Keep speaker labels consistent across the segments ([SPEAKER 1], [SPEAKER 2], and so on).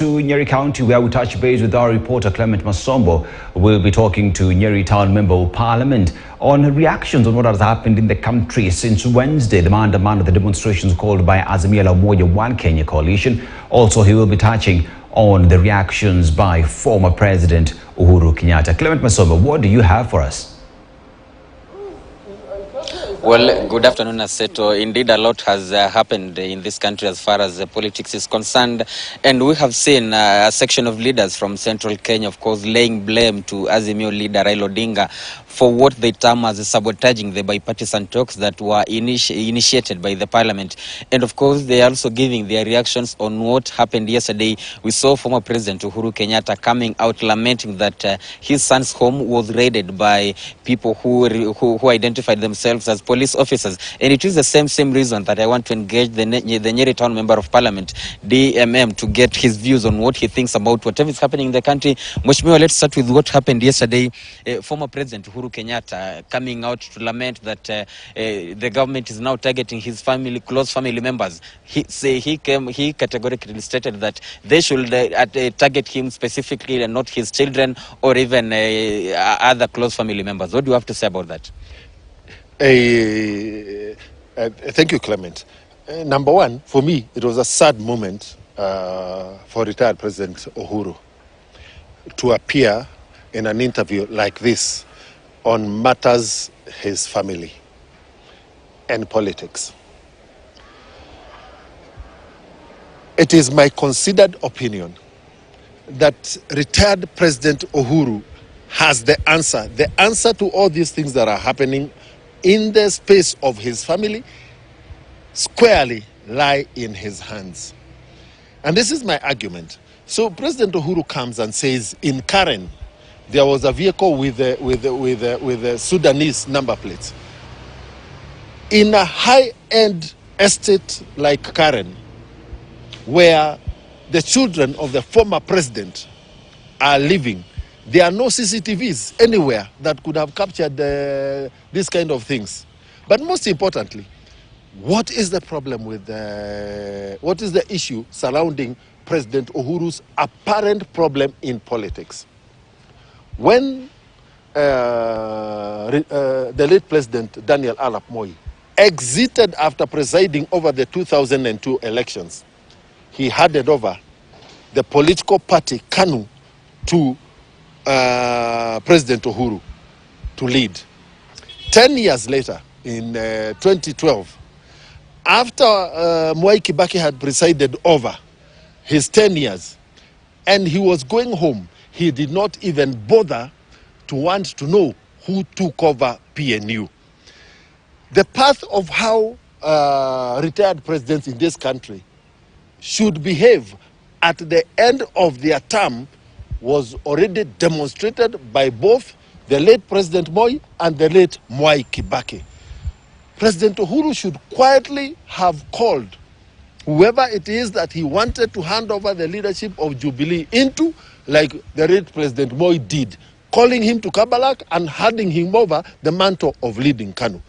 [SPEAKER 1] To Nyeri County, where we touch base with our reporter Clement Masombo. We'll be talking to Nyeri Town Member of Parliament on reactions on what has happened in the country since Wednesday, the man of the demonstrations called by Azimio la Umoja One Kenya coalition. Also, he will be touching on the reactions by former President Uhuru Kenyatta. Clement Masombo, what do you have for us?
[SPEAKER 2] Well, good afternoon, Aseto. Indeed, a lot has happened in this country as far as politics is concerned. And we have seen a section of leaders from central Kenya, of course, laying blame to Azimio leader Raila Odinga for what they term as sabotaging the bipartisan talks that were initiated by the parliament. And of course, they are also giving their reactions on what happened yesterday. We saw former President Uhuru Kenyatta coming out lamenting that his son's home was raided by people who identified themselves as police officers. And it is the same reason that I want to engage the Nyeri Town Member of Parliament, DMM, to get his views on what he thinks about whatever is happening in the country. Mheshimiwa, let's start with what happened yesterday. Former President Uhuru Kenyatta coming out to lament that the government is now targeting his close family members. He categorically stated that they should target him specifically and not his children or even other close family members. What do you have to say about that?
[SPEAKER 3] Thank you, Clement. Number one, for me, it was a sad moment for retired President Uhuru to appear in an interview like this on matters his family and politics. It is my considered opinion that retired President Uhuru has the answer to all these things that are happening in the space of his family squarely lie in his hands. And this is my argument. So President Uhuru comes and says in Karen, there was a vehicle with a Sudanese number plates. In a high-end estate like Karen, where the children of the former president are living, there are no CCTVs anywhere that could have captured these kind of things. But most importantly, what is the problem with what is the issue surrounding President Uhuru's apparent problem in politics? When the late President Daniel Arap Moi exited after presiding over the 2002 elections, he handed over the political party KANU to President Uhuru to lead. 10 years later, in 2012, after Mwai Kibaki had presided over his 10 years and he was going home, he did not even bother to want to know who took over PNU. The path of how retired presidents in this country should behave at the end of their term was already demonstrated by both the late President Moi and the late Mwai Kibaki. President Uhuru should quietly have called whoever it is that he wanted to hand over the leadership of Jubilee into, like the late President Moi did, calling him to Kabalak and handing him over the mantle of leading KANU.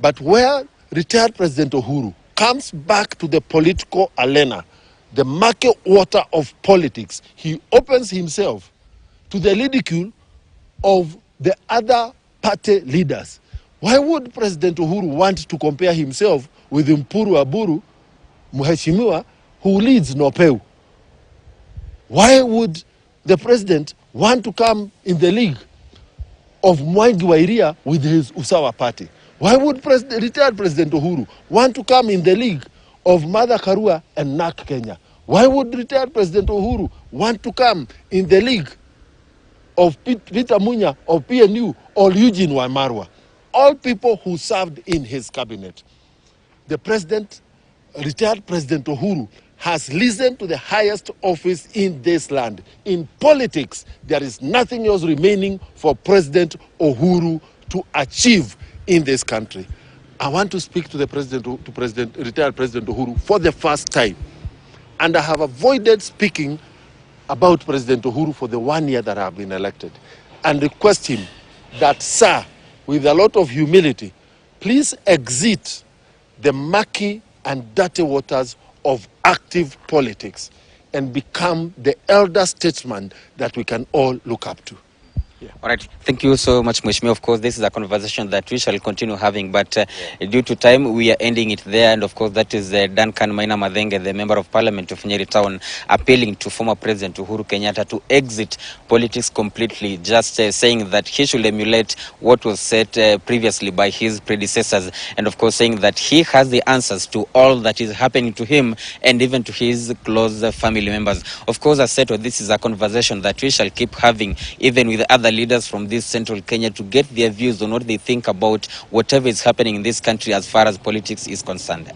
[SPEAKER 3] But where retired President Uhuru comes back to the political arena, the murky water of politics, he opens himself to the ridicule of the other party leaders. Why would President Uhuru want to compare himself with Mpuru Aburu, Mheshimiwa, who leads NOPEU? Why would the president want to come in the league of Mwangi wa Iria with his Usawa party? Why would retired President Uhuru want to come in the league of Martha Karua and NAK Kenya? Why would retired President Uhuru want to come in the league of Peter Munya of PNU or Eugene Wamarwa? All people who served in his cabinet. The president, retired President Uhuru, has listened to the highest office in this land. In politics, there is nothing else remaining for President Uhuru to achieve in this country. I want to speak to the retired President Uhuru for the first time. And I have avoided speaking about President Uhuru for the 1 year that I have been elected, and request him that, sir, with a lot of humility, please exit the murky and dirty waters of active politics. and become the elder statesman that we can all look up to.
[SPEAKER 2] All right. Thank you so much, Mheshimiwa. Of course, this is a conversation that we shall continue having, but due to time, we are ending it there. And of course, that is Duncan Maina Madhenge, the Member of Parliament of Nyeri Town, appealing to former President Uhuru Kenyatta to exit politics completely, just saying that he should emulate what was said previously by his predecessors. And of course, saying that he has the answers to all that is happening to him and even to his close family members. Of course, as said, this is a conversation that we shall keep having, even with other leaders from this central Kenya, to get their views on what they think about whatever is happening in this country as far as politics is concerned.